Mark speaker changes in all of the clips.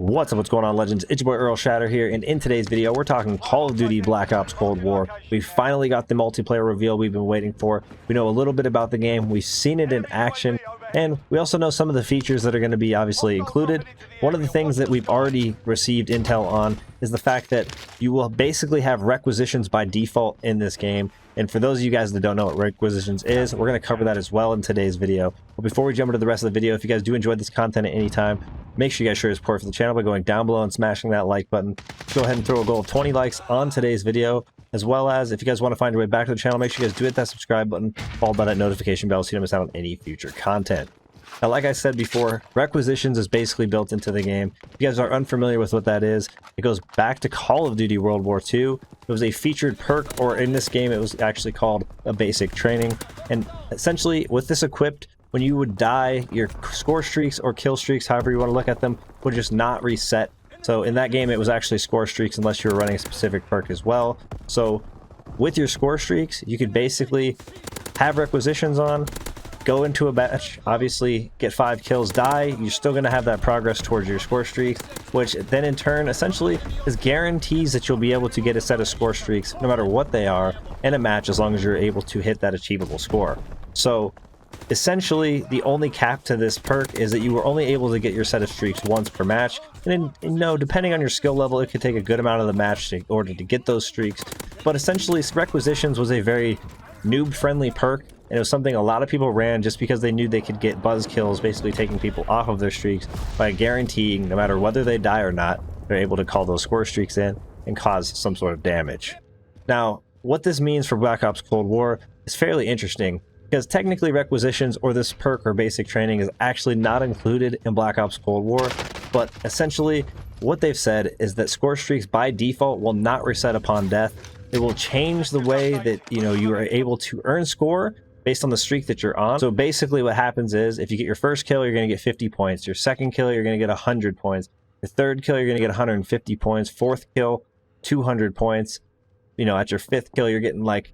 Speaker 1: What's up, what's going on, legends? It's your boy Errl Shatter here, and in today's video we're talking Call of Duty Black Ops Cold War. We finally got the multiplayer reveal we've been waiting for. We know a little bit about the game, we've seen it in action, and we also know some of the features that are going to be obviously included. One of the things that we've already received intel on is the fact that you will basically have requisitions by default in this game. And for those of you guys that don't know what Requisitions is, we're going to cover that as well in today's video. But before we jump into the rest of the video, if you guys do enjoy this content at any time, make sure you guys show your support for the channel by going down below and smashing that like button. Go ahead and throw a goal of 20 likes on today's video, as well as if you guys want to find your way back to the channel, make sure you guys do hit that subscribe button, followed by that notification bell so you don't miss out on any future content. Now, like I said before, Requisitions is basically built into the game. If you guys are unfamiliar with what that is, it goes back to Call of Duty World War II. It was a featured perk, or in this game, it was actually called a basic training. And essentially, with this equipped, when you would die, your score streaks or kill streaks, however you want to look at them, would just not reset. So in that game, it was actually score streaks unless you were running a specific perk as well. So with your score streaks, you could basically have Requisitions on, go into a match, obviously get 5 kills, die, you're still going to have that progress towards your score streaks, which then in turn essentially is guarantees that you'll be able to get a set of score streaks no matter what they are in a match, as long as you're able to hit that achievable score. So essentially the only cap to this perk is that you were only able to get your set of streaks once per match, and you know, depending on your skill level, it could take a good amount of the match in order to get those streaks. But essentially Requisitions was a very noob friendly perk, and it was something a lot of people ran just because they knew they could get buzz kills, basically taking people off of their streaks by guaranteeing no matter whether they die or not, they're able to call those score streaks in and cause some sort of damage. Now, what this means for Black Ops Cold War is fairly interesting, because technically Requisitions, or this perk or basic training, is actually not included in Black Ops Cold War, but essentially what they've said is that score streaks by default will not reset upon death. It will change the way that you are able to earn score based on the streak that you're on. So basically what happens is, if you get your first kill, you're going to get 50 points. Your second kill, you're going to get 100 points. Your third kill, you're going to get 150 points. Fourth kill, 200 points. At your fifth kill, you're getting like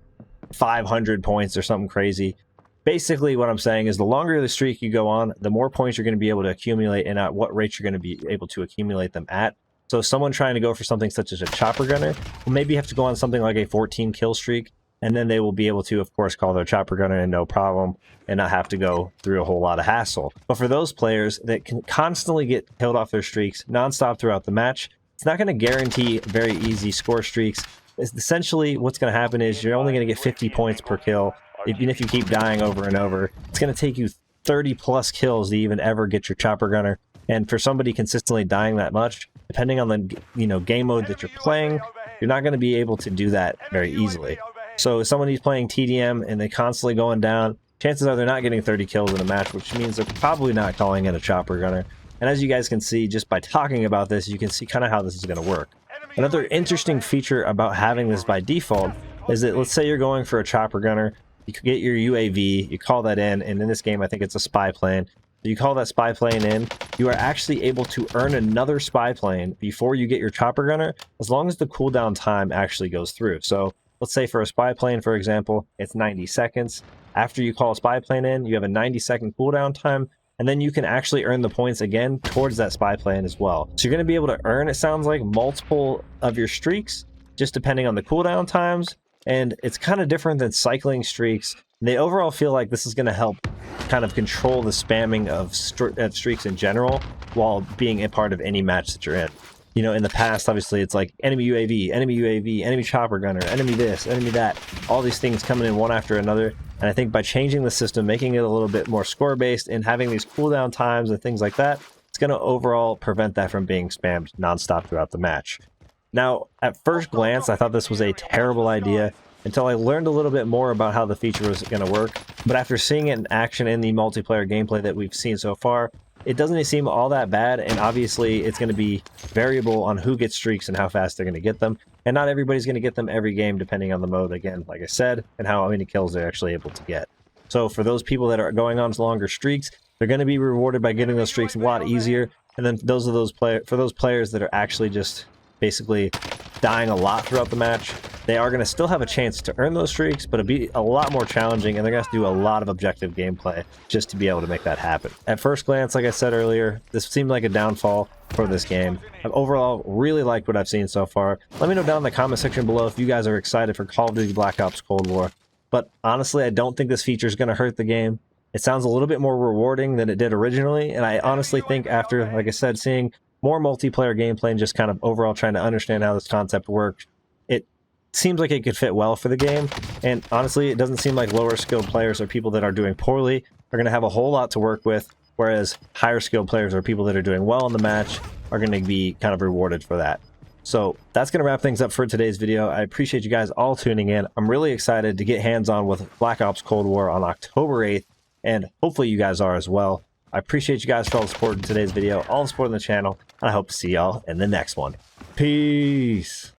Speaker 1: 500 points or something crazy. Basically what I'm saying is, the longer the streak you go on, the more points you're going to be able to accumulate, and at what rate you're going to be able to accumulate them at. So someone trying to go for something such as a chopper gunner will maybe have to go on something like a 14 kill streak, and then they will be able to, of course, call their chopper gunner in no problem and not have to go through a whole lot of hassle. But for those players that can constantly get killed off their streaks nonstop throughout the match, it's not going to guarantee very easy score streaks. Essentially, what's going to happen is you're only going to get 50 points per kill. Even if you keep dying over and over, it's going to take you 30 plus kills to even ever get your chopper gunner. And for somebody consistently dying that much, depending on the game mode that you're playing, you're not going to be able to do that very easily. So if someone who's playing TDM and they're constantly going down, chances are they're not getting 30 kills in a match, which means they're probably not calling in a chopper gunner. And as you guys can see, just by talking about this, you can see kind of how this is going to work. Another interesting feature about having this by default is that, let's say you're going for a chopper gunner, you could get your UAV, you call that in, and in this game I think it's a spy plane. You call that spy plane in, you are actually able to earn another spy plane before you get your chopper gunner, as long as the cooldown time actually goes through. So let's say for a spy plane, for example, it's 90 seconds. After you call a spy plane in, you have a 90-second cooldown time, and then you can actually earn the points again towards that spy plane as well. So you're going to be able to earn, it sounds like, multiple of your streaks, just depending on the cooldown times. And it's kind of different than cycling streaks. They overall feel like this is going to help kind of control the spamming of streaks in general, while being a part of any match that you're in. In the past, obviously, it's like enemy UAV, enemy chopper gunner, enemy this, enemy that, all these things coming in one after another. And I think by changing the system, making it a little bit more score-based, and having these cooldown times and things like that, it's going to overall prevent that from being spammed nonstop throughout the match. Now, at first glance, I thought this was a terrible idea until I learned a little bit more about how the feature was going to work. But after seeing it in action in the multiplayer gameplay that we've seen so far, it doesn't seem all that bad, and obviously it's going to be variable on who gets streaks and how fast they're going to get them. And not everybody's going to get them every game, depending on the mode, again, like I said, and how many kills they're actually able to get. So for those people that are going on longer streaks, they're going to be rewarded by getting those streaks a lot easier. And then for those players that are actually just basically dying a lot throughout the match, They are going to still have a chance to earn those streaks, but it'll be a lot more challenging, and they're going to have to do a lot of objective gameplay just to be able to make that happen. At first glance, like I said earlier, this seemed like a downfall for this game. I've overall really liked what I've seen so far. Let me know down in the comment section below if you guys are excited for Call of Duty Black Ops Cold War. But honestly, I don't think this feature is going to hurt the game. It sounds a little bit more rewarding than it did originally, and I honestly think after, like I said, seeing more multiplayer gameplay and just kind of overall trying to understand how this concept works, it seems like it could fit well for the game. And honestly, it doesn't seem like lower skilled players or people that are doing poorly are going to have a whole lot to work with, whereas higher skilled players or people that are doing well in the match are going to be kind of rewarded for that. So that's going to wrap things up for today's video. I appreciate you guys all tuning in. I'm really excited to get hands-on with Black Ops Cold War on October 8th, and hopefully you guys are as well. I appreciate you guys for all the support in today's video, all the support on the channel, and I hope to see y'all in the next one. Peace!